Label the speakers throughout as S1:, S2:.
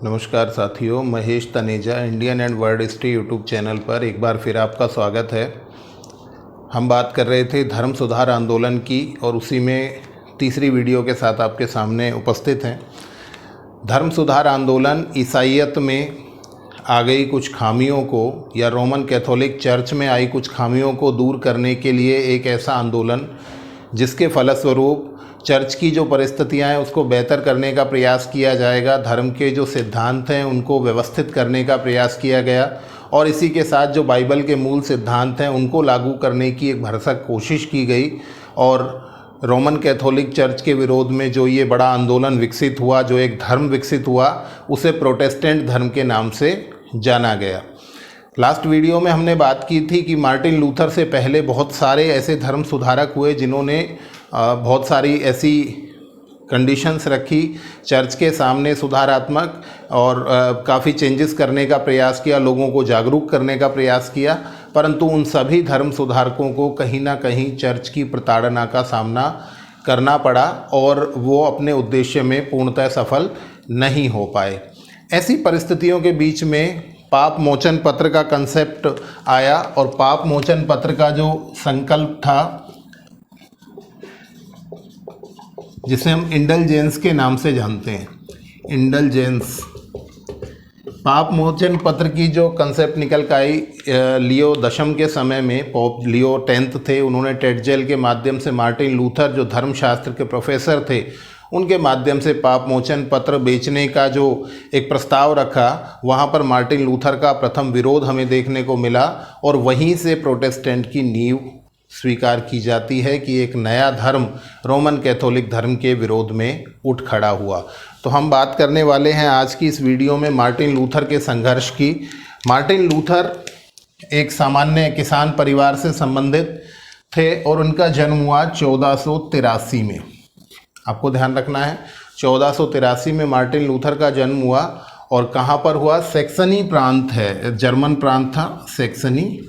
S1: नमस्कार साथियों, Mahesh Taneja Indian and world history YouTube channel पर एक बार फिर आपका स्वागत है। हम बात कर रहे थे धर्म सुधार आंदोलन की और उसी में तीसरी वीडियो के साथ आपके सामने उपस्थित हैं। धर्म सुधार आंदोलन ईसाईयत में आ गई कुछ खामियों को या रोमन कैथोलिक चर्च में आई कुछ खामियों को दूर करने के लिए एक ऐसा आंदोलन जिसके फलस्वरूप चर्च की जो परिस्थितियां हैं उसको बेहतर करने का प्रयास किया जाएगा, धर्म के जो सिद्धांत हैं उनको व्यवस्थित करने का प्रयास किया गया और इसी के साथ जो बाइबल के मूल सिद्धांत हैं उनको लागू करने की एक भरसक कोशिश की गई। और रोमन कैथोलिक चर्च के विरोध में जो ये बड़ा आंदोलन विकसित हुआ, जो एक धर्म विकसित हुआ, उसे प्रोटेस्टेंट धर्म के नाम से जाना गया। लास्ट वीडियो में हमने बात की थी कि मार्टिन लूथर से पहले बहुत सारे ऐसे धर्म सुधारक हुए जिन्होंने बहुत सारी ऐसी कंडीशंस रखी चर्च के सामने सुधारात्मक और काफ़ी चेंजेस करने का प्रयास किया, लोगों को जागरूक करने का प्रयास किया, परंतु उन सभी धर्म सुधारकों को कहीं ना कहीं चर्च की प्रताड़ना का सामना करना पड़ा और वो अपने उद्देश्य में पूर्णतः सफल नहीं हो पाए। ऐसी परिस्थितियों के बीच में पाप मोचन पत्र का कंसेप्ट आया और पाप मोचन पत्र का जो संकल्प था जिसे हम इंडलजेंस के नाम से जानते हैं, इंडलजेंस, पाप मोचन पत्र की जो कंसेप्ट निकल कर आई लियो दशम के समय में, पोप लियो 10 थे, उन्होंने टेटजेल के माध्यम से मार्टिन लूथर जो धर्मशास्त्र के प्रोफेसर थे उनके माध्यम से पाप मोचन पत्र बेचने का जो एक प्रस्ताव रखा, वहाँ पर मार्टिन लूथर का प्रथम विरोध हमें देखने को मिला और वहीं से प्रोटेस्टेंट की नींव स्वीकार की जाती है कि एक नया धर्म रोमन कैथोलिक धर्म के विरोध में उठ खड़ा हुआ। तो हम बात करने वाले हैं आज की इस वीडियो में मार्टिन लूथर के संघर्ष की। मार्टिन लूथर एक सामान्य किसान परिवार से संबंधित थे और उनका जन्म हुआ 1483 में। आपको ध्यान रखना है 1483 में मार्टिन लूथर का जन्म हुआ और कहाँ पर हुआ? सैक्सनी प्रांत है, जर्मन प्रांत था सैक्सनी,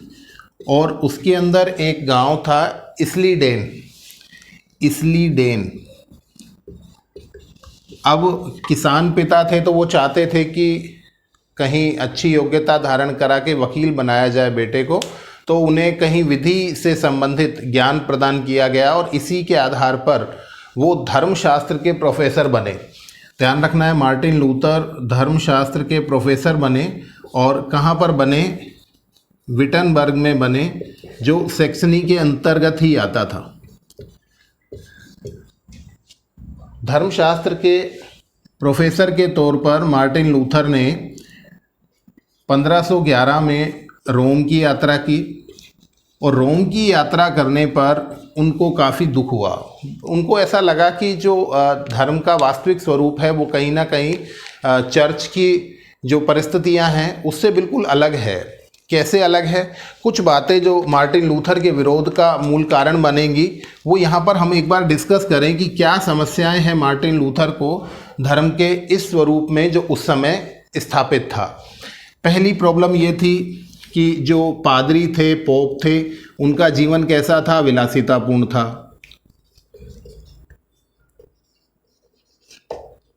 S1: और उसके अंदर एक गांव था इस्लीडेन। अब किसान पिता थे तो वो चाहते थे कि कहीं अच्छी योग्यता धारण करा के वकील बनाया जाए बेटे को, तो उन्हें कहीं विधि से संबंधित ज्ञान प्रदान किया गया और इसी के आधार पर वो धर्मशास्त्र के प्रोफेसर बने। ध्यान रखना है, मार्टिन लूथर धर्मशास्त्र के प्रोफेसर बने और कहाँ पर बने? विटनबर्ग में बने, जो सैक्सनी के अंतर्गत ही आता था। धर्मशास्त्र के प्रोफेसर के तौर पर मार्टिन लूथर ने 1511 में रोम की यात्रा की और रोम की यात्रा करने पर उनको काफ़ी दुख हुआ। उनको ऐसा लगा कि जो धर्म का वास्तविक स्वरूप है वो कहीं ना कहीं चर्च की जो परिस्थितियां हैं उससे बिल्कुल अलग है। कैसे अलग है? कुछ बातें जो मार्टिन लूथर के विरोध का मूल कारण बनेंगी वो यहाँ पर हम एक बार डिस्कस करें कि क्या समस्याएं हैं मार्टिन लूथर को धर्म के इस स्वरूप में जो उस समय स्थापित था। पहली प्रॉब्लम ये थी कि जो पादरी थे, पोप थे, उनका जीवन कैसा था? विलासितापूर्ण था।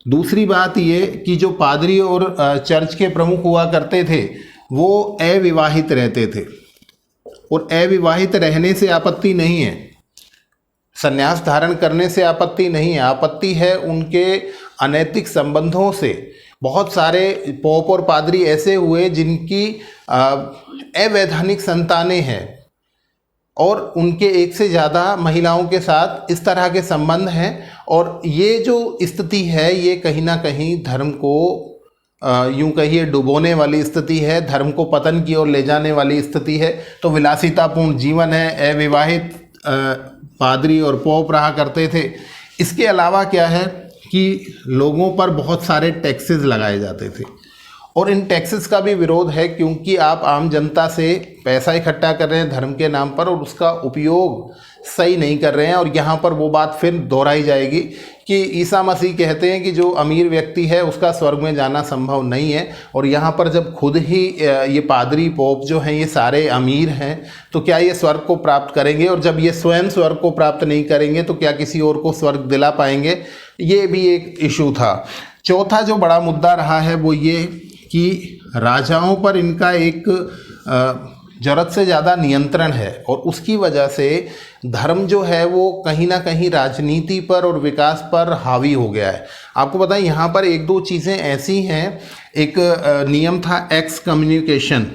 S1: दूसरी बात ये कि जो पादरी और चर्च के प्रमुख हुआ करते थे वो अविवाहित रहते थे और अविवाहित रहने से आपत्ति नहीं है, संन्यास धारण करने से आपत्ति नहीं है, आपत्ति है उनके अनैतिक संबंधों से। बहुत सारे पोप और पादरी ऐसे हुए जिनकी अवैधानिक संतानें हैं और उनके एक से ज़्यादा महिलाओं के साथ इस तरह के संबंध हैं और ये जो स्थिति है ये कहीं ना कहीं धर्म को यूं कहिए डुबोने वाली स्थिति है, धर्म को पतन की ओर ले जाने वाली स्थिति है। तो विलासितापूर्ण जीवन है, अविवाहित पादरी और पोप रहा करते थे। इसके अलावा क्या है कि लोगों पर बहुत सारे टैक्सेस लगाए जाते थे और इन टैक्सेस का भी विरोध है क्योंकि आप आम जनता से पैसा इकट्ठा कर रहे हैं धर्म के नाम पर और उसका उपयोग सही नहीं कर रहे हैं। और यहाँ पर वो बात फिर दोहराई जाएगी कि ईसा मसीह कहते हैं कि जो अमीर व्यक्ति है उसका स्वर्ग में जाना संभव नहीं है, और यहाँ पर जब खुद ही ये पादरी पोप जो हैं ये सारे अमीर हैं तो क्या ये स्वर्ग को प्राप्त करेंगे? और जब ये स्वयं स्वर्ग को प्राप्त नहीं करेंगे तो क्या किसी और को स्वर्ग दिला पाएंगे? ये भी एक इशू था। चौथा जो बड़ा मुद्दा रहा है वो ये कि राजाओं पर इनका एक ज़रूरत से ज़्यादा नियंत्रण है और उसकी वजह से धर्म जो है वो कहीं ना कहीं राजनीति पर और विकास पर हावी हो गया है। आपको पता है यहाँ पर एक दो चीज़ें ऐसी हैं। एक नियम था एक्स कम्युनिकेशन।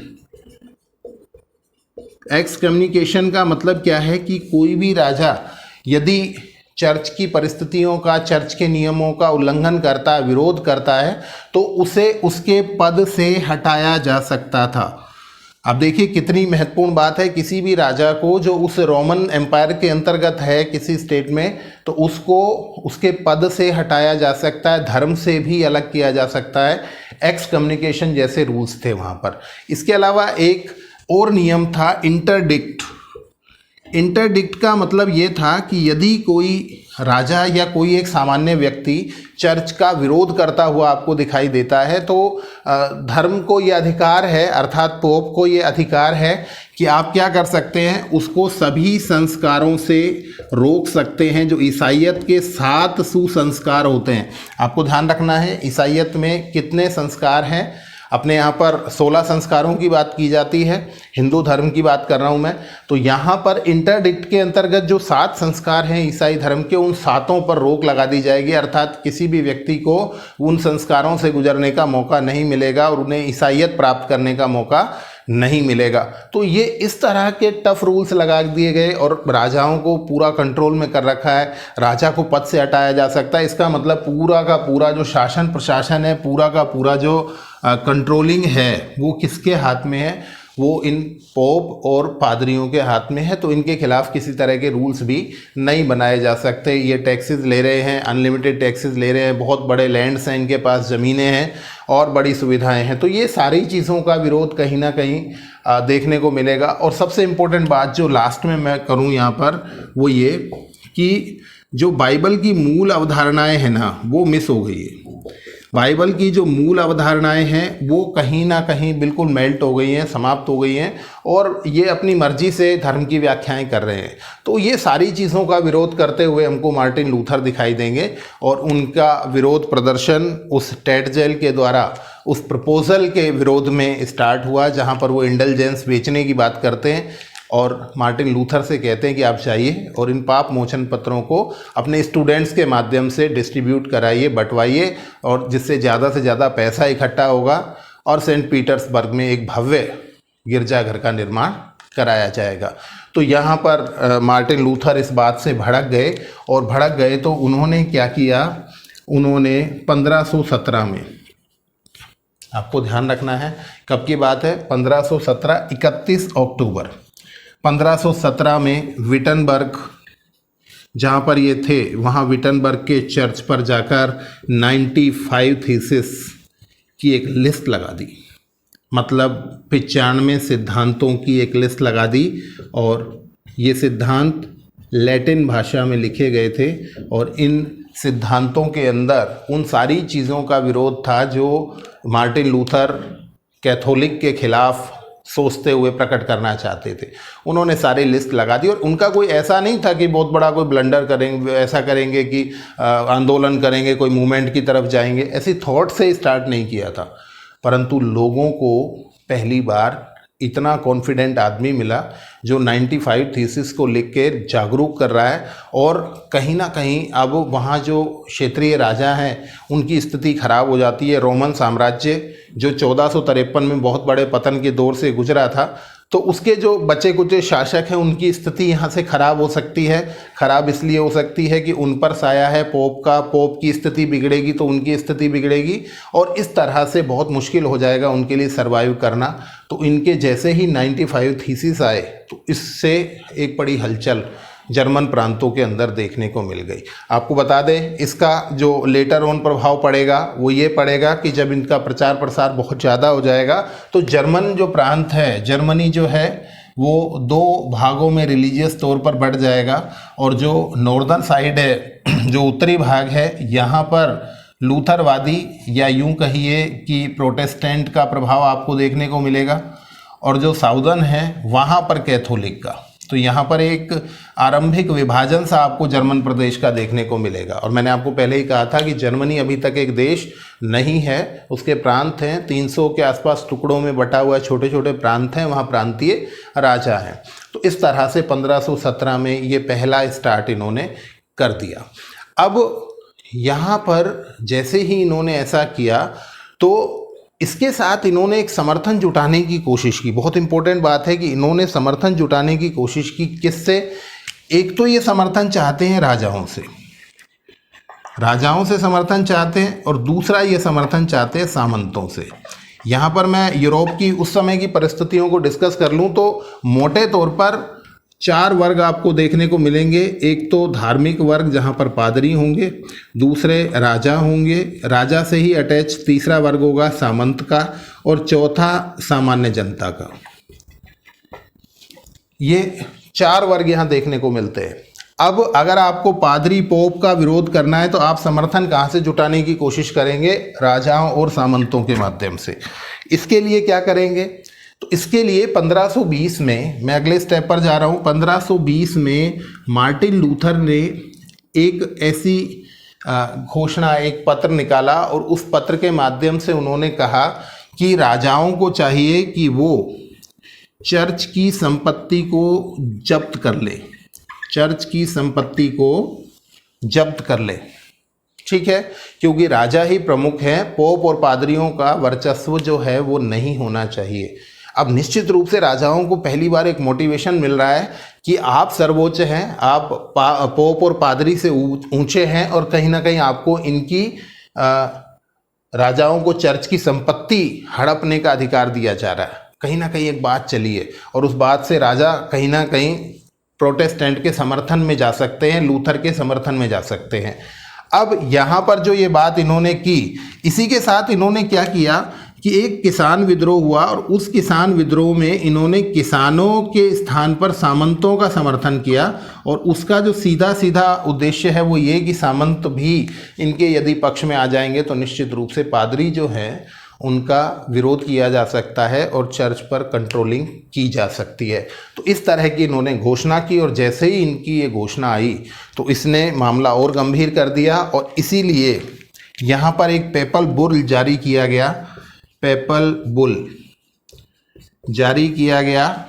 S1: एक्स कम्युनिकेशन का मतलब क्या है कि कोई भी राजा यदि चर्च की परिस्थितियों का, चर्च के नियमों का उल्लंघन करता है, विरोध करता है, तो उसे उसके पद से हटाया जा सकता था। अब देखिए कितनी महत्वपूर्ण बात है। किसी भी राजा को जो उस रोमन एम्पायर के अंतर्गत है किसी स्टेट में, तो उसको उसके पद से हटाया जा सकता है, धर्म से भी अलग किया जा सकता है। एक्स कम्युनिकेशन जैसे रूल्स थे वहाँ पर। इसके अलावा एक और नियम था इंटरडिक्ट। इंटरडिक्ट का मतलब ये था कि यदि कोई राजा या कोई एक सामान्य व्यक्ति चर्च का विरोध करता हुआ आपको दिखाई देता है, तो धर्म को ये अधिकार है, अर्थात पोप को ये अधिकार है कि आप क्या कर सकते हैं, उसको सभी संस्कारों से रोक सकते हैं। जो ईसाईयत के 7 सुसंस्कार होते हैं, आपको ध्यान रखना है ईसाईयत में कितने संस्कार हैं। अपने यहाँ पर 16 संस्कारों की बात की जाती है, हिंदू धर्म की बात कर रहा हूँ मैं। तो यहाँ पर इंटरडिक्ट के अंतर्गत जो 7 संस्कार हैं ईसाई धर्म के, उन 7 पर रोक लगा दी जाएगी। अर्थात किसी भी व्यक्ति को उन संस्कारों से गुजरने का मौका नहीं मिलेगा और उन्हें ईसाईयत प्राप्त करने का मौका नहीं मिलेगा। तो ये इस तरह के टफ रूल्स लगा दिए गए और राजाओं को पूरा कंट्रोल में कर रखा है। राजा को पद से हटाया जा सकता है। इसका मतलब पूरा का पूरा जो शासन प्रशासन है, पूरा का पूरा जो कंट्रोलिंग है, वो किसके हाथ में है? वो इन पोप और पादरियों के हाथ में है। तो इनके खिलाफ किसी तरह के रूल्स भी नहीं बनाए जा सकते। ये टैक्सेस ले रहे हैं, अनलिमिटेड टैक्सेस ले रहे हैं, बहुत बड़े लैंड्स हैं इनके पास, ज़मीनें हैं और बड़ी सुविधाएं हैं। तो ये सारी चीज़ों का विरोध कहीं ना कहीं देखने को मिलेगा। और सबसे इम्पोर्टेंट बात जो लास्ट में मैं करूँ यहाँ पर, वो ये कि जो बाइबल की मूल अवधारणाएँ हैं ना, वो मिस हो गई है। बाइबल की जो मूल अवधारणाएं हैं वो कहीं ना कहीं बिल्कुल मेल्ट हो गई हैं, समाप्त हो गई हैं और ये अपनी मर्जी से धर्म की व्याख्याएं कर रहे हैं। तो ये सारी चीज़ों का विरोध करते हुए हमको मार्टिन लूथर दिखाई देंगे और उनका विरोध प्रदर्शन उस टेट जेल के द्वारा उस प्रपोजल के विरोध में स्टार्ट हुआ, जहाँ पर वो इंडल्जेंस बेचने की बात करते हैं और मार्टिन लूथर से कहते हैं कि आप जाइए और इन पाप मोचन पत्रों को अपने स्टूडेंट्स के माध्यम से डिस्ट्रीब्यूट कराइए, बंटवाइए, और जिससे ज़्यादा से ज़्यादा पैसा इकट्ठा होगा और सेंट पीटर्सबर्ग में एक भव्य गिरजाघर का निर्माण कराया जाएगा। तो यहाँ पर मार्टिन लूथर इस बात से भड़क गए और भड़क गए तो उन्होंने क्या किया, उन्होंने 1517 में, आपको ध्यान रखना है कब की बात है, 1517 31 अक्टूबर 1517 में विटनबर्ग, जहाँ पर ये थे, वहाँ विटनबर्ग के चर्च पर जाकर 95 थीसिस की एक लिस्ट लगा दी। मतलब 95 सिद्धांतों की एक लिस्ट लगा दी और ये सिद्धांत लैटिन भाषा में लिखे गए थे और इन सिद्धांतों के अंदर उन सारी चीज़ों का विरोध था जो मार्टिन लूथर कैथोलिक के खिलाफ सोचते हुए प्रकट करना चाहते थे। उन्होंने सारी लिस्ट लगा दी और उनका कोई ऐसा नहीं था कि बहुत बड़ा कोई ब्लंडर करेंगे, ऐसा करेंगे कि आंदोलन करेंगे, कोई मूवमेंट की तरफ जाएंगे, ऐसी थॉट से स्टार्ट नहीं किया था। परंतु लोगों को पहली बार इतना कॉन्फिडेंट आदमी मिला जो 95 थीसिस को लिख के जागरूक कर रहा है। और कहीं ना कहीं अब वहाँ जो क्षेत्रीय राजा हैं उनकी स्थिति खराब हो जाती है। रोमन साम्राज्य जो 1453 में बहुत बड़े पतन के दौर से गुजरा था, तो उसके जो बचे कुचे शासक हैं उनकी स्थिति यहाँ से खराब हो सकती है। खराब इसलिए हो सकती है कि उन पर साया है पोप का, पोप की स्थिति बिगड़ेगी तो उनकी स्थिति बिगड़ेगी और इस तरह से बहुत मुश्किल हो जाएगा उनके लिए सरवाइव करना। तो इनके जैसे ही 95 थीसिस आए तो इससे एक बड़ी हलचल जर्मन प्रांतों के अंदर देखने को मिल गई। आपको बता दें इसका जो लेटर ऑन प्रभाव पड़ेगा वो ये पड़ेगा कि जब इनका प्रचार प्रसार बहुत ज़्यादा हो जाएगा तो जर्मन जो प्रांत है, जर्मनी जो है वो 2 भागों में रिलीजियस तौर पर बढ़ जाएगा। और जो नॉर्दर्न साइड है, जो उत्तरी भाग है, यहाँ पर लूथरवादी या यूं कहिए कि प्रोटेस्टेंट का प्रभाव आपको देखने को मिलेगा और जो साउदर्न है वहाँ पर कैथोलिक का। तो यहाँ पर एक आरंभिक विभाजन सा आपको जर्मन प्रदेश का देखने को मिलेगा। और मैंने आपको पहले ही कहा था कि जर्मनी अभी तक एक देश नहीं है, उसके प्रांत हैं, 300 के आसपास टुकड़ों में बटा हुआ छोटे छोटे प्रांत हैं, वहाँ प्रांतीय राजा हैं। तो इस तरह से 1517 में ये पहला स्टार्ट इन्होंने कर दिया। अब यहाँ पर जैसे ही इन्होंने ऐसा किया तो इसके साथ इन्होंने एक समर्थन जुटाने की कोशिश की। बहुत इंपॉर्टेंट बात है कि इन्होंने समर्थन जुटाने की कोशिश की। किससे? एक तो ये समर्थन चाहते हैं राजाओं से समर्थन चाहते हैं, और दूसरा ये समर्थन चाहते हैं सामंतों से। यहाँ पर मैं यूरोप की उस समय की परिस्थितियों को डिस्कस कर लूँ तो मोटे तौर पर 4 वर्ग आपको देखने को मिलेंगे। एक तो धार्मिक वर्ग जहाँ पर पादरी होंगे, दूसरे राजा होंगे, राजा से ही अटैच तीसरा वर्ग होगा सामंत का, और चौथा सामान्य जनता का। ये 4 वर्ग यहाँ देखने को मिलते हैं। अब अगर आपको पादरी पोप का विरोध करना है तो आप समर्थन कहाँ से जुटाने की कोशिश करेंगे? राजाओं और सामंतों के माध्यम से। इसके लिए क्या करेंगे? तो इसके लिए 1520 में, मैं अगले स्टेप पर जा रहा हूँ, 1520 में मार्टिन लूथर ने एक ऐसी घोषणा, एक पत्र निकाला, और उस पत्र के माध्यम से उन्होंने कहा कि राजाओं को चाहिए कि वो चर्च की संपत्ति को जब्त कर ले, चर्च की संपत्ति को जब्त कर ले। ठीक है, क्योंकि राजा ही प्रमुख है, पोप और पादरियों का वर्चस्व जो है वो नहीं होना चाहिए। अब निश्चित रूप से राजाओं को पहली बार एक मोटिवेशन मिल रहा है कि आप सर्वोच्च हैं, आप पोप और पादरी से ऊंचे हैं, और कहीं ना कहीं आपको इनकी राजाओं को चर्च की संपत्ति हड़पने का अधिकार दिया जा रहा है। कहीं ना कहीं एक बात चली है, और उस बात से राजा कहीं ना कहीं प्रोटेस्टेंट के समर्थन में जा सकते हैं, लूथर के समर्थन में जा सकते हैं। अब यहाँ पर जो ये बात इन्होंने की, इसी के साथ इन्होंने क्या किया कि एक किसान विद्रोह हुआ, और उस किसान विद्रोह में इन्होंने किसानों के स्थान पर सामंतों का समर्थन किया। और उसका जो सीधा सीधा उद्देश्य है वो ये कि सामंत भी इनके यदि पक्ष में आ जाएंगे तो निश्चित रूप से पादरी जो है उनका विरोध किया जा सकता है और चर्च पर कंट्रोलिंग की जा सकती है। तो इस तरह की इन्होंने घोषणा की, और जैसे ही इनकी ये घोषणा आई तो इसने मामला और गंभीर कर दिया, और इसीलिए यहाँ पर एक पेपल बुल जारी किया गया, पेपल बुल जारी किया गया।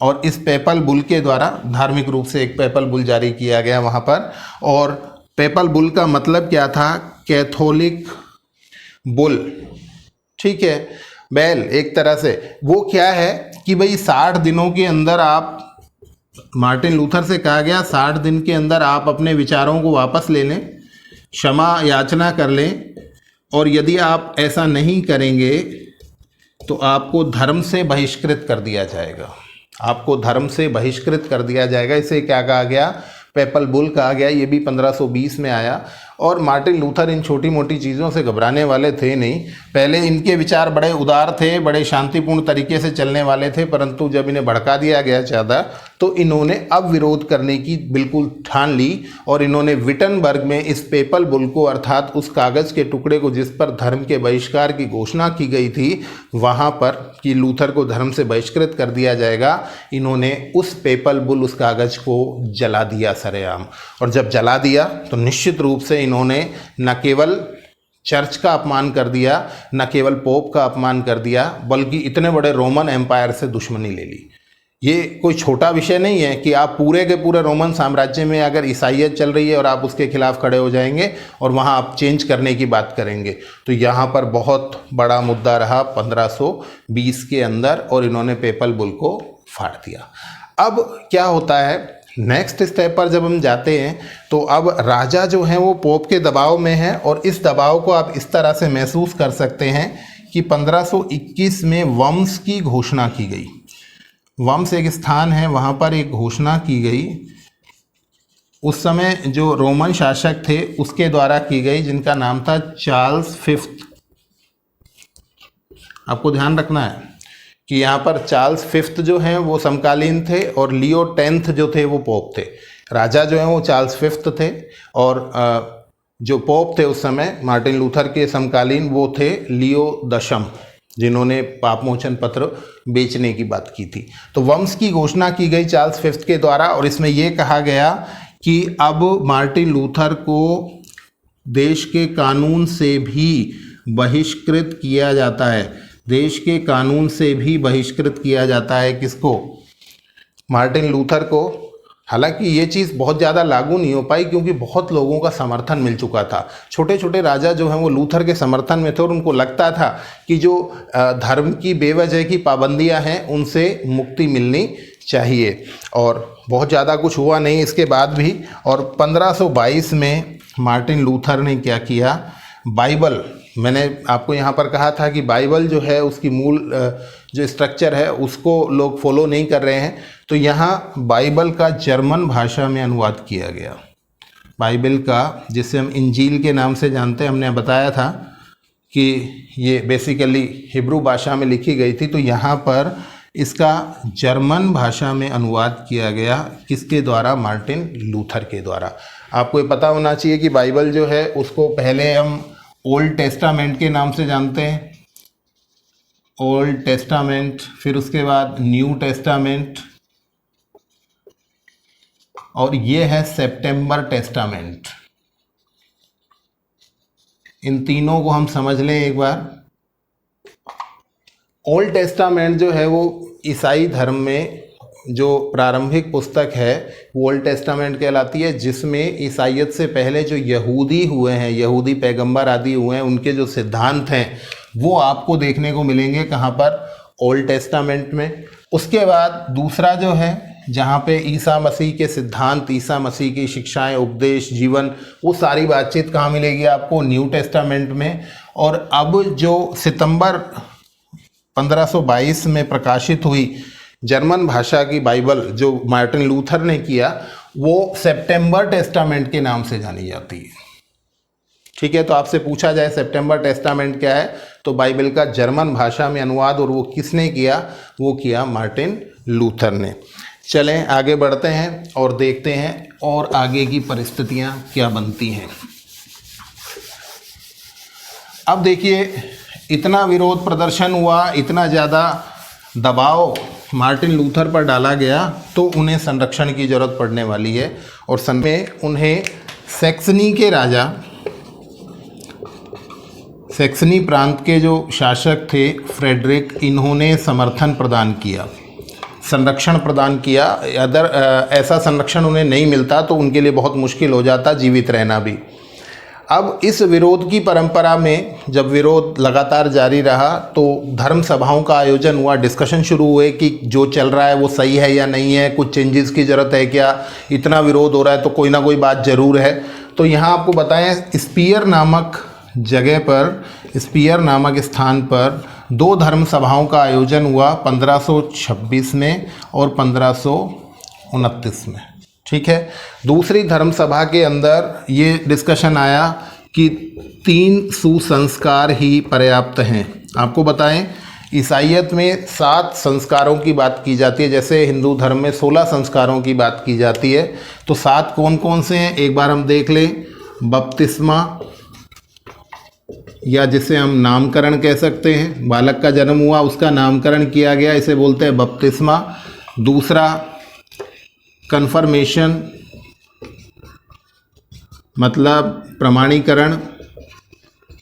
S1: और इस पेपल बुल के द्वारा धार्मिक रूप से एक पेपल बुल जारी किया गया वहाँ पर। और पेपल बुल का मतलब क्या था? Catholic bull. ठीक है, बैल एक तरह से। वो क्या है कि भाई 60 दिनों के अंदर आप, मार्टिन लूथर से कहा गया 60 दिन के अंदर आप अपने विचारों को वापस ले लें, क्षमा याचना कर लें, और यदि आप ऐसा नहीं करेंगे तो आपको धर्म से बहिष्कृत कर दिया जाएगा, आपको धर्म से बहिष्कृत कर दिया जाएगा। इसे क्या कहा गया? पेपल बुल कहा गया। ये भी 1520 में आया। और मार्टिन लूथर इन छोटी मोटी चीज़ों से घबराने वाले थे नहीं। पहले इनके विचार बड़े उदार थे, बड़े शांतिपूर्ण तरीके से चलने वाले थे, परंतु जब इन्हें भड़का दिया गया ज़्यादा तो इन्होंने अब विरोध करने की बिल्कुल ठान ली। और इन्होंने विटनबर्ग में इस पेपल बुल को, अर्थात उस कागज़ के टुकड़े को जिस पर धर्म के बहिष्कार की घोषणा की गई थी, वहाँ पर कि लूथर को धर्म से बहिष्कृत कर दिया जाएगा, इन्होंने उस पेपल बुल, उस कागज़ को जला दिया सरेआम। और जब जला दिया तो निश्चित रूप से इन्होंने न केवल चर्च का अपमान कर दिया, न केवल पोप का अपमान कर दिया, बल्कि इतने बड़े रोमन एम्पायर से दुश्मनी ले ली। ये कोई छोटा विषय नहीं है कि आप पूरे के पूरे रोमन साम्राज्य में अगर ईसाइयत चल रही है और आप उसके खिलाफ खड़े हो जाएंगे और वहाँ आप चेंज करने की बात करेंगे। तो यहाँ पर बहुत बड़ा मुद्दा रहा 1520 के अंदर, और इन्होंने पेपल बुल को फाड़ दिया। अब क्या होता है, नेक्स्ट स्टेप पर जब हम जाते हैं तो अब राजा जो हैं वो पोप के दबाव में है। और इस दबाव को आप इस तरह से महसूस कर सकते हैं कि 1521 में वर्म्स की घोषणा की गई। वर्म्स एक स्थान है, वहाँ पर एक घोषणा की गई, उस समय जो रोमन शासक थे उसके द्वारा की गई, जिनका नाम था चार्ल्स फिफ्थ। आपको ध्यान रखना है कि यहाँ पर चार्ल्स फिफ्थ जो हैं वो समकालीन थे, और लियो 10th जो थे वो पोप थे। राजा जो हैं वो चार्ल्स फिफ्थ थे, और जो पोप थे उस समय मार्टिन लूथर के समकालीन वो थे लियो 10th, जिन्होंने पापमोचन पत्र बेचने की बात की थी। तो वंश की घोषणा की गई चार्ल्स फिफ्थ के द्वारा, और इसमें यह कहा गया कि अब मार्टिन लूथर को देश के कानून से भी बहिष्कृत किया जाता है। देश के कानून से भी बहिष्कृत किया जाता है किसको? मार्टिन लूथर को। हालांकि ये चीज़ बहुत ज़्यादा लागू नहीं हो पाई क्योंकि बहुत लोगों का समर्थन मिल चुका था। छोटे छोटे राजा जो हैं वो लूथर के समर्थन में थे और उनको लगता था कि जो धर्म की बेवजह की पाबंदियां हैं उनसे मुक्ति मिलनी चाहिए। और बहुत ज़्यादा कुछ हुआ नहीं इसके बाद भी। और 1522 में मार्टिन लूथर ने क्या किया? बाइबल, मैंने आपको यहाँ पर कहा था कि बाइबल जो है उसकी मूल जो स्ट्रक्चर है उसको लोग फॉलो नहीं कर रहे हैं, तो यहाँ बाइबल का जर्मन भाषा में अनुवाद किया गया। बाइबल का, जिसे हम इंजील के नाम से जानते हैं, हमने बताया था कि ये बेसिकली हिब्रू भाषा में लिखी गई थी, तो यहाँ पर इसका जर्मन भाषा में अनुवाद किया गया। किसके द्वारा? मार्टिन लूथर के द्वारा। आपको ये पता होना चाहिए कि बाइबल जो है उसको पहले हम ओल्ड टेस्टामेंट के नाम से जानते हैं, ओल्ड टेस्टामेंट, फिर उसके बाद न्यू टेस्टामेंट, और ये है सेप्टेम्बर टेस्टामेंट। इन तीनों को हम समझ लें एक बार। ओल्ड टेस्टामेंट जो है वो ईसाई धर्म में जो प्रारंभिक पुस्तक है वो ओल्ड टेस्टामेंट कहलाती है, जिसमें ईसाइयत से पहले जो यहूदी हुए हैं, यहूदी पैगंबर आदि हुए हैं, उनके जो सिद्धांत हैं वो आपको देखने को मिलेंगे कहाँ पर? ओल्ड टेस्टामेंट में। उसके बाद दूसरा जो है जहाँ पे ईसा मसीह के सिद्धांत, ईसा मसीह की शिक्षाएं, उपदेश, जीवन, वो सारी बातचीत कहाँ मिलेगी आपको? न्यू टेस्टामेंट में। और अब जो सितंबर 1522 में प्रकाशित हुई जर्मन भाषा की बाइबल जो मार्टिन लूथर ने किया, वो सेप्टेम्बर टेस्टामेंट के नाम से जानी जाती है। ठीक है, तो आपसे पूछा जाए सेप्टेम्बर टेस्टामेंट क्या है, तो बाइबल का जर्मन भाषा में अनुवाद, और वो किसने किया? वो किया मार्टिन लूथर ने। चलें आगे बढ़ते हैं और देखते हैं और आगे की परिस्थितियां क्या बनती हैं। अब देखिए, इतना विरोध प्रदर्शन हुआ, इतना ज़्यादा दबाव मार्टिन लूथर पर डाला गया, तो उन्हें संरक्षण की ज़रूरत पड़ने वाली है। और सन में उन्हें सैक्सनी के राजा, सैक्सनी प्रांत के जो शासक थे फ्रेडरिक, इन्होंने समर्थन प्रदान किया, संरक्षण प्रदान किया। अगर ऐसा संरक्षण उन्हें नहीं मिलता तो उनके लिए बहुत मुश्किल हो जाता जीवित रहना भी। अब इस विरोध की परंपरा में जब विरोध लगातार जारी रहा तो धर्म सभाओं का आयोजन हुआ, डिस्कशन शुरू हुए कि जो चल रहा है वो सही है या नहीं है, कुछ चेंजेस की ज़रूरत है क्या, इतना विरोध हो रहा है तो कोई ना कोई बात ज़रूर है। तो यहाँ आपको बताएं, स्पीयर नामक जगह पर, स्पीयर नामक स्थान पर दो धर्म सभाओं का आयोजन हुआ, 1526 में और 1529 में। ठीक है, दूसरी धर्म सभा के अंदर ये डिस्कशन आया कि 3 सुसंस्कार ही पर्याप्त हैं। आपको बताएं, ईसाइयत में 7 संस्कारों की बात की जाती है, जैसे हिंदू धर्म में 16 संस्कारों की बात की जाती है। तो 7 कौन कौन से हैं एक बार हम देख लें। बपतिस्मा, या जिसे हम नामकरण कह सकते हैं, बालक का जन्म हुआ उसका नामकरण किया गया, इसे बोलते हैं बपतिस्मा। दूसरा कन्फर्मेशन, मतलब प्रमाणीकरण।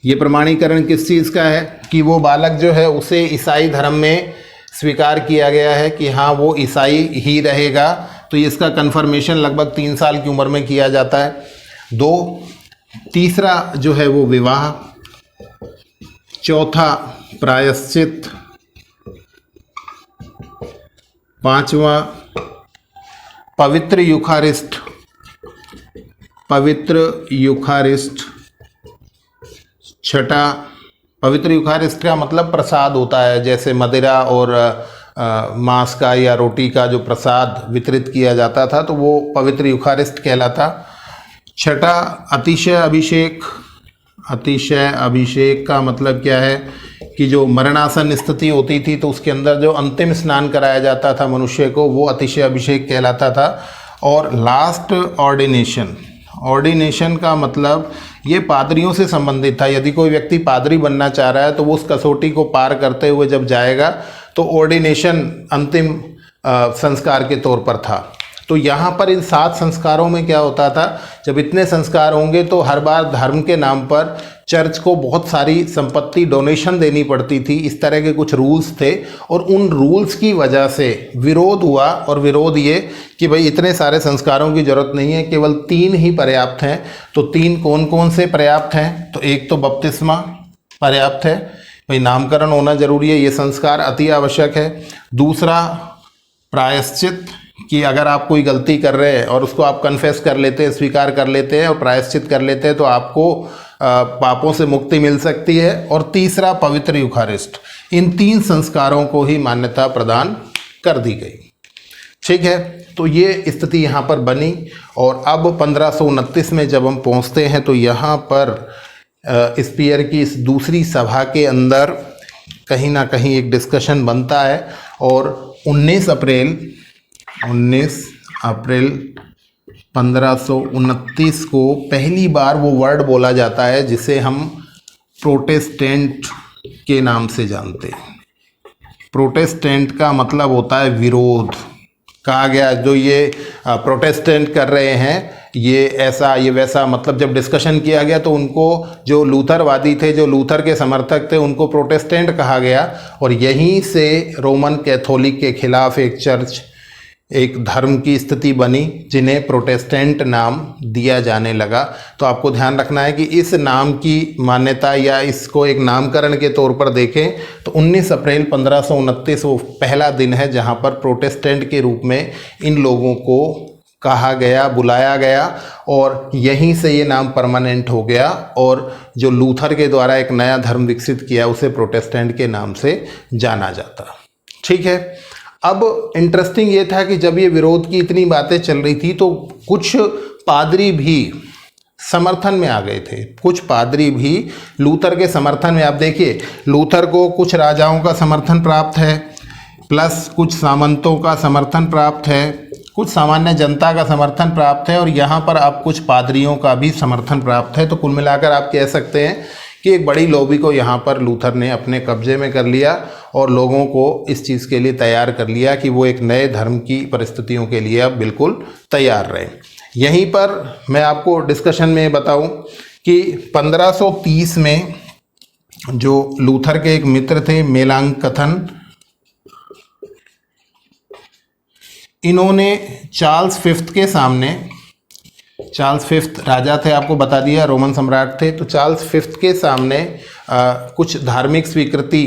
S1: ये प्रमाणीकरण किस चीज़ का है कि वो बालक जो है उसे ईसाई धर्म में स्वीकार किया गया है कि हाँ वो ईसाई ही रहेगा, तो इसका कन्फर्मेशन लगभग 3 साल की उम्र में किया जाता है। तीसरा जो है वो विवाह। चौथा प्रायश्चित। 5वां पवित्र यूखारिस्ट, पवित्र यूखारिस्ट। 6ठा पवित्र यूखारिस्ट का मतलब प्रसाद होता है, जैसे मदिरा और मांस का या रोटी का जो प्रसाद वितरित किया जाता था तो वो पवित्र यूखारिस्ट कहलाता। 6ठा अतिशय अभिषेक। अतिशय अभिषेक का मतलब क्या है कि जो मरणासन स्थिति होती थी तो उसके अंदर जो अंतिम स्नान कराया जाता था मनुष्य को, वो अतिशय अभिषेक कहलाता था। और लास्ट ऑर्डिनेशन। ऑर्डिनेशन का मतलब ये पादरियों से संबंधित था। यदि कोई व्यक्ति पादरी बनना चाह रहा है तो वो उस कसौटी को पार करते हुए जब जाएगा तो ऑर्डिनेशन अंतिम संस्कार के तौर पर था। तो यहाँ पर इन 7 संस्कारों में क्या होता था, जब इतने संस्कार होंगे तो हर बार धर्म के नाम पर चर्च को बहुत सारी संपत्ति डोनेशन देनी पड़ती थी। इस तरह के कुछ रूल्स थे और उन रूल्स की वजह से विरोध हुआ। और विरोध ये कि भाई इतने सारे संस्कारों की ज़रूरत नहीं है, केवल 3 ही पर्याप्त हैं। तो 3 कौन कौन से पर्याप्त हैं? तो एक तो बपतिस्मा पर्याप्त है, भाई नामकरण होना जरूरी है, ये संस्कार अति आवश्यक है। दूसरा प्रायश्चित, कि अगर आप कोई गलती कर रहे हैं और उसको आप कन्फेस कर लेते हैं, स्वीकार कर लेते हैं और प्रायश्चित कर लेते हैं तो आपको पापों से मुक्ति मिल सकती है। और तीसरा पवित्र यूखारिस्ट। इन 3 संस्कारों को ही मान्यता प्रदान कर दी गई। ठीक है, तो ये स्थिति यहाँ पर बनी। और अब 1529 में जब हम पहुँचते हैं तो यहाँ पर स्पीयर की इस दूसरी सभा के अंदर कहीं ना कहीं एक डिस्कशन बनता है और 19 अप्रैल 1529 को पहली बार वो वर्ड बोला जाता है जिसे हम प्रोटेस्टेंट के नाम से जानते हैं। प्रोटेस्टेंट का मतलब होता है विरोध। कहा गया जो ये प्रोटेस्टेंट कर रहे हैं ये ऐसा ये वैसा, मतलब जब डिस्कशन किया गया तो उनको जो लूथरवादी थे, जो लूथर के समर्थक थे, उनको प्रोटेस्टेंट कहा गया। और यहीं से रोमन कैथोलिक के खिलाफ एक चर्च, एक धर्म की स्थिति बनी जिन्हें प्रोटेस्टेंट नाम दिया जाने लगा। तो आपको ध्यान रखना है कि इस नाम की मान्यता या इसको एक नामकरण के तौर पर देखें तो 19 अप्रैल 1529 वो पहला दिन है जहां पर प्रोटेस्टेंट के रूप में इन लोगों को कहा गया, बुलाया गया और यहीं से ये नाम परमानेंट हो गया। और जो लूथर के द्वारा एक नया धर्म विकसित किया उसे प्रोटेस्टेंट के नाम से जाना जाता। ठीक है, अब इंटरेस्टिंग ये था कि जब ये विरोध की इतनी बातें चल रही थी तो कुछ पादरी भी समर्थन में आ गए थे। कुछ पादरी भी लूथर के समर्थन में। आप देखिए, लूथर को कुछ राजाओं का समर्थन प्राप्त है, प्लस कुछ सामंतों का समर्थन प्राप्त है, कुछ सामान्य जनता का समर्थन प्राप्त है और यहाँ पर अब कुछ पादरियों का भी समर्थन प्राप्त है। तो कुल मिलाकर आप कह सकते हैं कि एक बड़ी लॉबी को यहाँ पर लूथर ने अपने कब्जे में कर लिया और लोगों को इस चीज़ के लिए तैयार कर लिया कि वो एक नए धर्म की परिस्थितियों के लिए अब बिल्कुल तैयार रहे। यहीं पर मैं आपको डिस्कशन में बताऊं कि 1530 में जो लूथर के एक मित्र थे मेलांकथन, इन्होंने चार्ल्स फिफ्थ के सामने, चार्ल्स फिफ्थ राजा थे, आपको बता दिया, रोमन सम्राट थे। तो चार्ल्स फिफ्थ के सामने कुछ धार्मिक स्वीकृति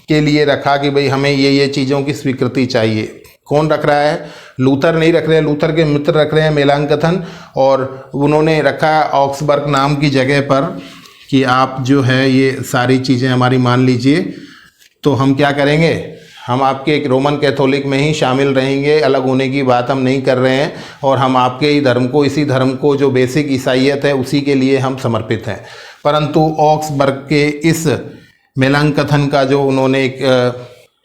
S1: के लिए रखा कि भाई हमें ये चीज़ों की स्वीकृति चाहिए। कौन रख रहा है? लूथर नहीं रख रहे हैं, लूथर के मित्र रख रहे हैं मेलांकथन। और उन्होंने रखा ऑक्सबर्ग नाम की जगह पर कि आप जो है ये सारी चीज़ें हमारी मान लीजिए, तो हम क्या करेंगे, हम आपके एक रोमन कैथोलिक में ही शामिल रहेंगे, अलग होने की बात हम नहीं कर रहे हैं और हम आपके ही धर्म को, इसी धर्म को जो बेसिक ईसाइयत है उसी के लिए हम समर्पित हैं। परंतु ऑक्सबर्ग के इस मेलांकथन का जो उन्होंने एक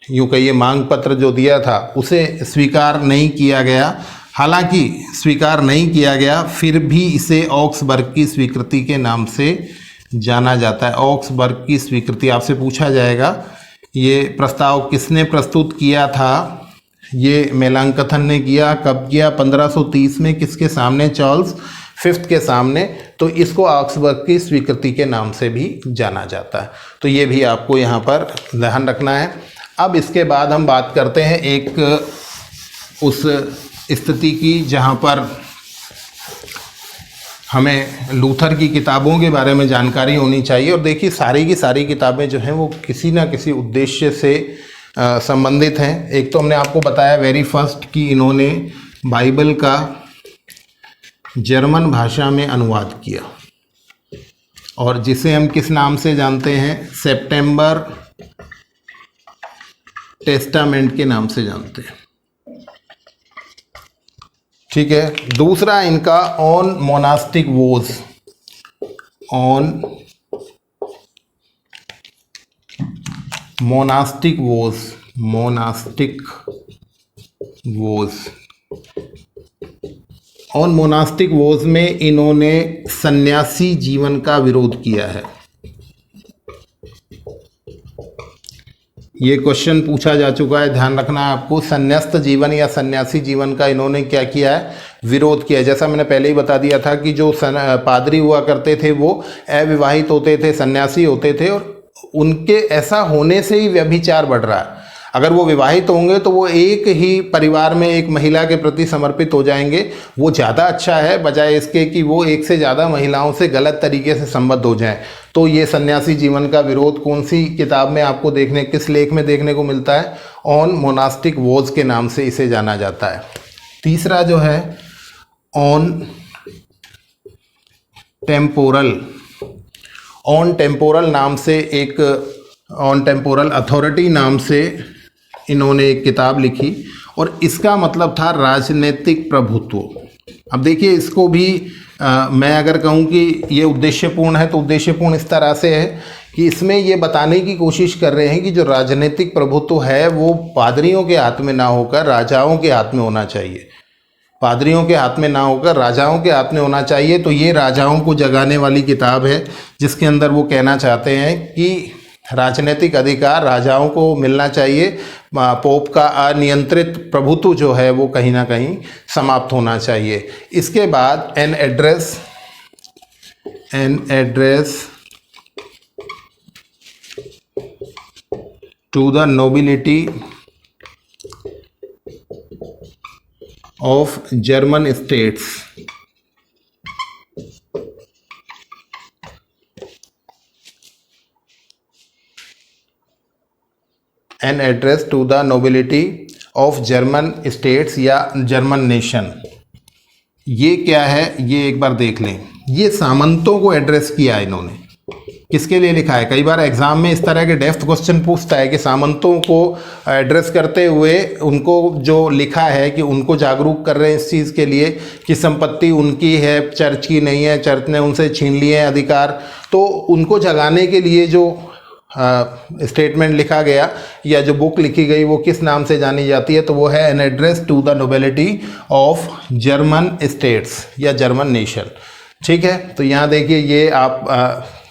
S1: यूँ कहिए मांग पत्र जो दिया था उसे स्वीकार नहीं किया गया। हालांकि स्वीकार नहीं किया गया, फिर भी इसे ऑक्सबर्ग की स्वीकृति के नाम से जाना जाता है। ऑक्सबर्ग की स्वीकृति, आपसे पूछा जाएगा ये प्रस्ताव किसने प्रस्तुत किया था? ये मेलांकथन ने किया। कब किया? 1530 में। किसके सामने? चार्ल्स फिफ्थ के सामने। तो इसको ऑक्सबर्ग की स्वीकृति के नाम से भी जाना जाता है। तो ये भी आपको यहाँ पर ध्यान रखना है। अब इसके बाद हम बात करते हैं एक उस स्थिति की जहाँ पर हमें लूथर की किताबों के बारे में जानकारी होनी चाहिए। और देखिए, सारी की सारी किताबें जो हैं वो किसी ना किसी उद्देश्य से संबंधित हैं। एक तो हमने आपको बताया वेरी फर्स्ट कि इन्होंने बाइबल का जर्मन भाषा में अनुवाद किया और जिसे हम किस नाम से जानते हैं? सेप्टेम्बर टेस्टामेंट के नाम से जानते हैं। ठीक है। दूसरा इनका on monastic vows, on monastic vows, monastic vows. On monastic vows में इन्होंने सन्यासी जीवन का विरोध किया है। ये क्वेश्चन पूछा जा चुका है, ध्यान रखना है आपको। संन्यास्त जीवन या सन्यासी जीवन का इन्होंने क्या किया है, विरोध किया है। जैसा मैंने पहले ही बता दिया था कि जो पादरी हुआ करते थे वो अविवाहित होते थे, सन्यासी होते थे, और उनके ऐसा होने से ही व्यभिचार बढ़ रहा है। अगर वो विवाहित होंगे तो वो एक ही परिवार में एक महिला के प्रति समर्पित हो जाएंगे, वो ज़्यादा अच्छा है बजाय इसके कि वो एक से ज़्यादा महिलाओं से गलत तरीके से संबद्ध हो जाएं। तो ये सन्यासी जीवन का विरोध कौन सी किताब में आपको किस लेख में देखने को मिलता है? ऑन मोनास्टिक वॉज के नाम से इसे जाना जाता है। तीसरा जो है ऑन टेम्पोरल नाम से एक ऑन टेम्पोरल अथॉरिटी नाम से इन्होंने एक किताब लिखी और इसका मतलब था राजनीतिक प्रभुत्व। अब देखिए इसको भी मैं अगर कहूँ कि ये उद्देश्यपूर्ण है तो उद्देश्यपूर्ण इस तरह से है कि इसमें ये बताने की कोशिश कर रहे हैं कि जो राजनीतिक प्रभुत्व है वो पादरियों के हाथ में ना होकर राजाओं के हाथ में होना चाहिए। पादरियों के हाथ में ना होकर राजाओं के हाथ में होना चाहिए। तो ये राजाओं को जगाने वाली किताब है जिसके अंदर वो कहना चाहते हैं कि राजनीतिक अधिकार राजाओं को मिलना चाहिए, पोप का अनियंत्रित प्रभुत्व जो है वो कहीं ना कहीं समाप्त होना चाहिए। इसके बाद an address to the nobility of German states. An address to the nobility of German states या जर्मन नेशन। ये क्या है ये एक बार देख लें। ये सामंतों को एड्रेस किया है इन्होंने। किसके लिए लिखा है? कई बार एग्जाम में इस तरह के डेप्थ क्वेश्चन पूछता है कि सामंतों को एड्रेस करते हुए उनको जो लिखा है कि उनको जागरूक कर रहे हैं इस चीज़ के लिए कि संपत्ति उनकी है, चर्च की नहीं है, चर्च ने उनसे छीन लिए हैं अधिकार। तो उनको जगाने के लिए जो स्टेटमेंट लिखा गया या जो बुक लिखी गई वो किस नाम से जानी जाती है? तो वो है an address to the nobility of German states या जर्मन नेशन। ठीक है, तो यहाँ देखिए ये आप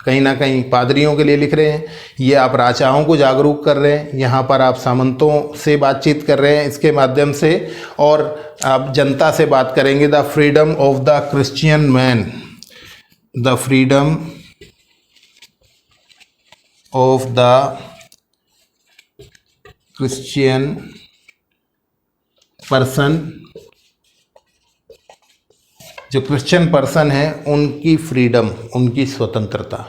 S1: कहीं ना कहीं पादरियों के लिए लिख रहे हैं, ये आप राजाओं को जागरूक कर रहे हैं, यहाँ पर आप सामंतों से बातचीत कर रहे हैं इसके माध्यम से, और आप जनता से बात करेंगे। The freedom of the Christian man, the freedom of the Christian person, जो क्रिश्चियन पर्सन है उनकी फ्रीडम, उनकी स्वतंत्रता,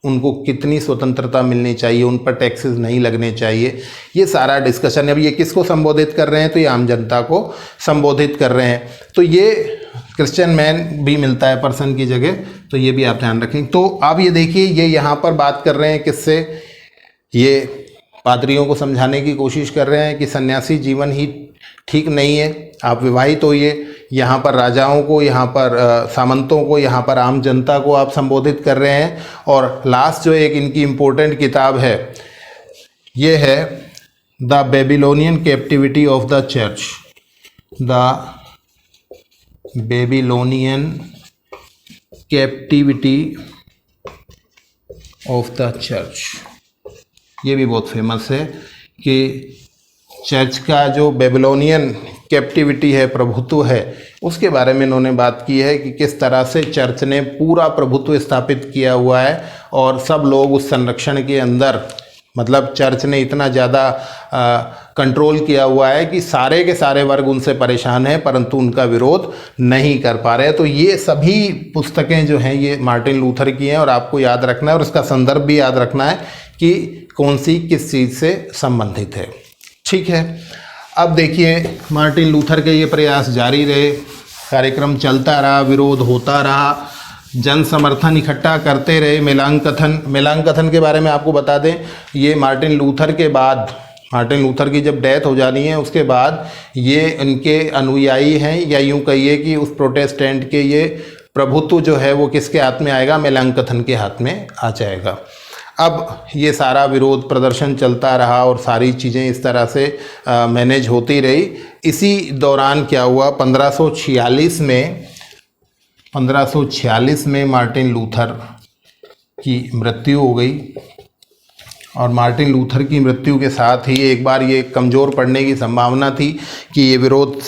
S1: उनको कितनी स्वतंत्रता मिलनी चाहिए, उन पर टैक्सेस नहीं लगने चाहिए, ये सारा डिस्कशन है। अब ये किसको संबोधित कर रहे हैं? तो ये आम जनता को संबोधित कर रहे हैं। तो ये क्रिश्चियन मैन भी मिलता है पर्सन की जगह, तो ये भी आप ध्यान रखें। तो आप ये देखिए ये यहाँ पर बात कर रहे हैं किससे? ये पादरियों को समझाने की कोशिश कर रहे हैं कि सन्यासी जीवन ही ठीक नहीं है, आप विवाहित होइए। यहाँ पर राजाओं को, यहाँ पर सामंतों को, यहाँ पर आम जनता को आप संबोधित कर रहे हैं। और लास्ट जो एक इनकी इम्पोर्टेंट किताब है ये है the Babylonian captivity of the church, the Babylonian captivity of the church. ये भी बहुत फेमस है कि चर्च का जो बेबीलोनियन कैप्टिविटी है, प्रभुत्व है, उसके बारे में इन्होंने बात की है कि किस तरह से चर्च ने पूरा प्रभुत्व स्थापित किया हुआ है और सब लोग उस संरक्षण के अंदर, मतलब चर्च ने इतना ज़्यादा कंट्रोल किया हुआ है कि सारे के सारे वर्ग उनसे परेशान हैं परंतु उनका विरोध नहीं कर पा रहे हैं। तो ये सभी पुस्तकें जो हैं ये मार्टिन लूथर की हैं और आपको याद रखना है और इसका संदर्भ भी याद रखना है कि कौन सी किस चीज़ से संबंधित है। ठीक है, अब देखिए मार्टिन लूथर के ये प्रयास जारी रहे, कार्यक्रम चलता रहा, विरोध होता रहा, जन समर्थन इकट्ठा करते रहे। मेलांकथन के बारे में आपको बता दें, ये मार्टिन लूथर के बाद, मार्टिन लूथर की जब डेथ हो जानी है उसके बाद ये उनके अनुयायी हैं, या यूँ कहिए कि उस प्रोटेस्टेंट के ये प्रभुत्व जो है वो किसके हाथ में आएगा? मेलांकथन के हाथ में आ जाएगा। अब ये सारा विरोध प्रदर्शन चलता रहा और सारी चीज़ें इस तरह से मैनेज होती रही। इसी दौरान क्या हुआ, 1546 में 1546 में मार्टिन लूथर की मृत्यु हो गई और मार्टिन लूथर की मृत्यु के साथ ही एक बार ये कमज़ोर पड़ने की संभावना थी कि ये विरोध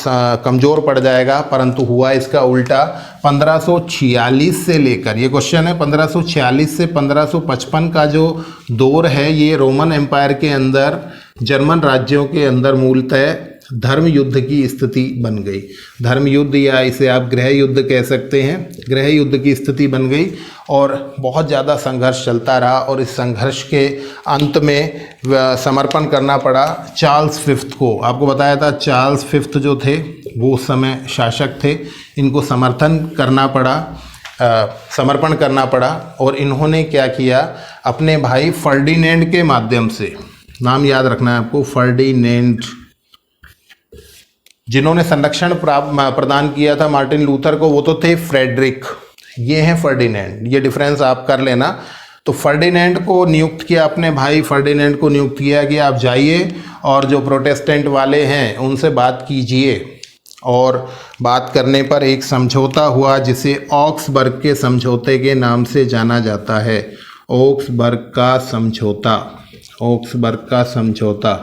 S1: कमज़ोर पड़ जाएगा, परंतु हुआ इसका उल्टा। 1546 से लेकर, ये क्वेश्चन है, 1546 से 1555 का जो दौर है ये रोमन एम्पायर के अंदर, जर्मन राज्यों के अंदर मूलतः धर्म युद्ध की स्थिति बन गई। धर्म युद्ध या इसे आप गृह युद्ध कह सकते हैं, गृह युद्ध की स्थिति बन गई और बहुत ज़्यादा संघर्ष चलता रहा और इस संघर्ष के अंत में समर्पण करना पड़ा चार्ल्स फिफ्थ को। आपको बताया था चार्ल्स फिफ्थ जो थे वो उस समय शासक थे, इनको समर्पण करना पड़ा और इन्होंने क्या किया, अपने भाई फर्डिनेंड के माध्यम से, नाम याद रखना है आपको, फर्डिनेंड, जिन्होंने संरक्षण प्रदान किया था मार्टिन लूथर को वो तो थे फ्रेडरिक, ये हैं फर्डिनेंड, ये डिफरेंस आप कर लेना। तो फर्डिनेंड को नियुक्त किया, अपने भाई फर्डिनेंड को नियुक्त किया कि आप जाइए और जो प्रोटेस्टेंट वाले हैं उनसे बात कीजिए, और बात करने पर एक समझौता हुआ जिसे ऑक्सबर्ग के समझौते के नाम से जाना जाता है। ऑक्सबर्ग का समझौता, ऑक्सबर्ग का समझौता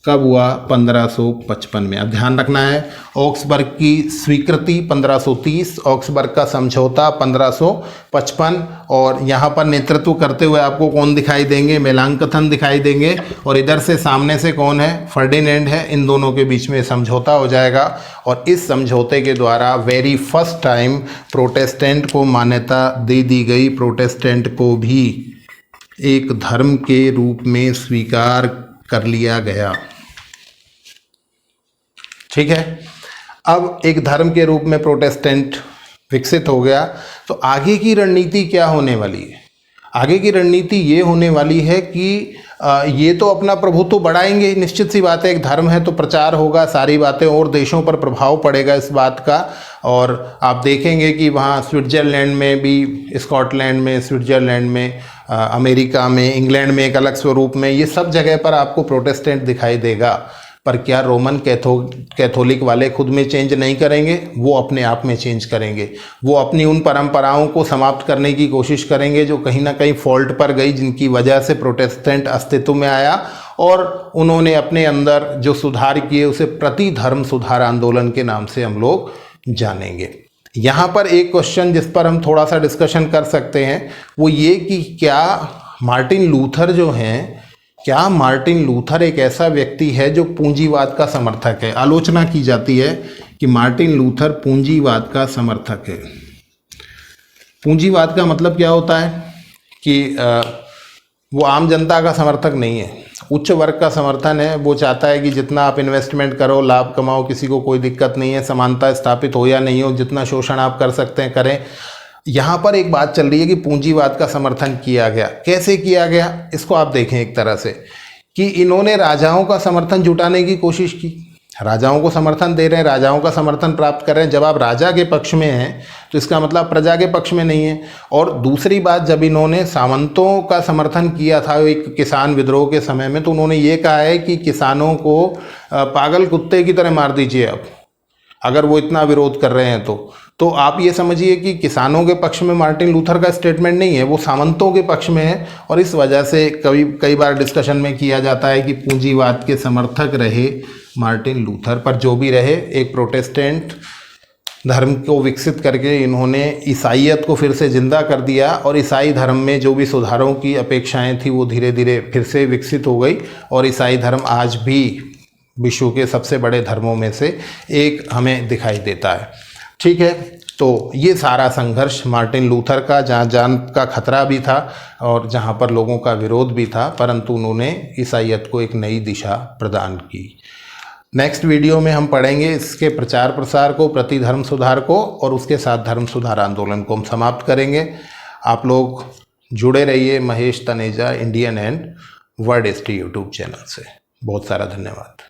S1: कब हुआ, 1555 में। अब ध्यान रखना है, ऑक्सबर्ग की स्वीकृति 1530, ऑक्सबर्ग का समझौता 1555, और यहाँ पर नेतृत्व करते हुए आपको कौन दिखाई देंगे, मेलांकथन दिखाई देंगे, और इधर से सामने से कौन है, फर्डिनेंड है। इन दोनों के बीच में समझौता हो जाएगा और इस समझौते के द्वारा वेरी फर्स्ट टाइम प्रोटेस्टेंट को मान्यता दे दी गई, प्रोटेस्टेंट को भी एक धर्म के रूप में स्वीकार कर लिया गया। ठीक है, अब एक धर्म के रूप में प्रोटेस्टेंट विकसित हो गया, तो आगे की रणनीति क्या होने वाली है? आगे की रणनीति ये होने वाली है कि ये तो अपना प्रभुत्व बढ़ाएंगे, निश्चित सी बात है, एक धर्म है तो प्रचार होगा, सारी बातें, और देशों पर प्रभाव पड़ेगा इस बात का। और आप देखेंगे कि वहाँ स्विट्ज़रलैंड में भी, स्कॉटलैंड में, स्विट्ज़रलैंड में, अमेरिका में, इंग्लैंड में एक अलग स्वरूप में, ये सब जगह पर आपको प्रोटेस्टेंट दिखाई देगा। पर क्या रोमन कैथोलिक वाले खुद में चेंज नहीं करेंगे? वो अपने आप में चेंज करेंगे, वो अपनी उन परंपराओं को समाप्त करने की कोशिश करेंगे जो कहीं ना कहीं फॉल्ट पर गई, जिनकी वजह से प्रोटेस्टेंट अस्तित्व में आया, और उन्होंने अपने अंदर जो सुधार किए उसे प्रति धर्म सुधार आंदोलन के नाम से हम लोग जानेंगे। यहाँ पर एक क्वेश्चन जिस पर हम थोड़ा सा डिस्कशन कर सकते हैं वो ये कि क्या मार्टिन लूथर जो हैं, क्या मार्टिन लूथर एक ऐसा व्यक्ति है जो पूंजीवाद का समर्थक है? आलोचना की जाती है कि मार्टिन लूथर पूंजीवाद का समर्थक है। पूंजीवाद का मतलब क्या होता है कि वो आम जनता का समर्थक नहीं है, उच्च वर्ग का समर्थन है। वो चाहता है कि जितना आप इन्वेस्टमेंट करो, लाभ कमाओ, किसी को कोई दिक्कत नहीं है, समानता स्थापित हो या नहीं हो, जितना शोषण आप कर सकते हैं करें। यहाँ पर एक बात चल रही है कि पूंजीवाद का समर्थन किया गया। कैसे किया गया इसको आप देखें एक तरह से, कि इन्होंने राजाओं का समर्थन जुटाने की कोशिश की, राजाओं को समर्थन दे रहे हैं, राजाओं का समर्थन प्राप्त कर रहे हैं। जब आप राजा के पक्ष में हैं तो इसका मतलब प्रजा के पक्ष में नहीं है। और दूसरी बात, जब इन्होंने सामंतों का समर्थन किया था एक किसान विद्रोह के समय में, तो उन्होंने ये कहा है कि किसानों को पागल कुत्ते की तरह मार दीजिए आप, अगर वो इतना विरोध कर रहे हैं तो आप ये समझिए कि किसानों के पक्ष में मार्टिन लूथर का स्टेटमेंट नहीं है, वो सामंतों के पक्ष में है। और इस वजह से कई बार डिस्कशन में किया जाता है कि पूंजीवाद के समर्थक रहे मार्टिन लूथर। पर जो भी रहे, एक प्रोटेस्टेंट धर्म को विकसित करके इन्होंने ईसाईयत को फिर से जिंदा कर दिया, और ईसाई धर्म में जो भी सुधारों की अपेक्षाएं थी वो धीरे धीरे फिर से विकसित हो गई, और ईसाई धर्म आज भी विश्व के सबसे बड़े धर्मों में से एक हमें दिखाई देता है। ठीक है, तो ये सारा संघर्ष मार्टिन लूथर का, जहाँ जान का खतरा भी था और जहाँ पर लोगों का विरोध भी था, परंतु उन्होंने ईसाईयत को एक नई दिशा प्रदान की। नेक्स्ट वीडियो में हम पढ़ेंगे इसके प्रचार प्रसार को, प्रति धर्म सुधार को, और उसके साथ धर्म सुधार आंदोलन को हम समाप्त करेंगे। आप लोग जुड़े रहिए Mahesh Taneja Indian and world history YouTube channel से। बहुत सारा धन्यवाद।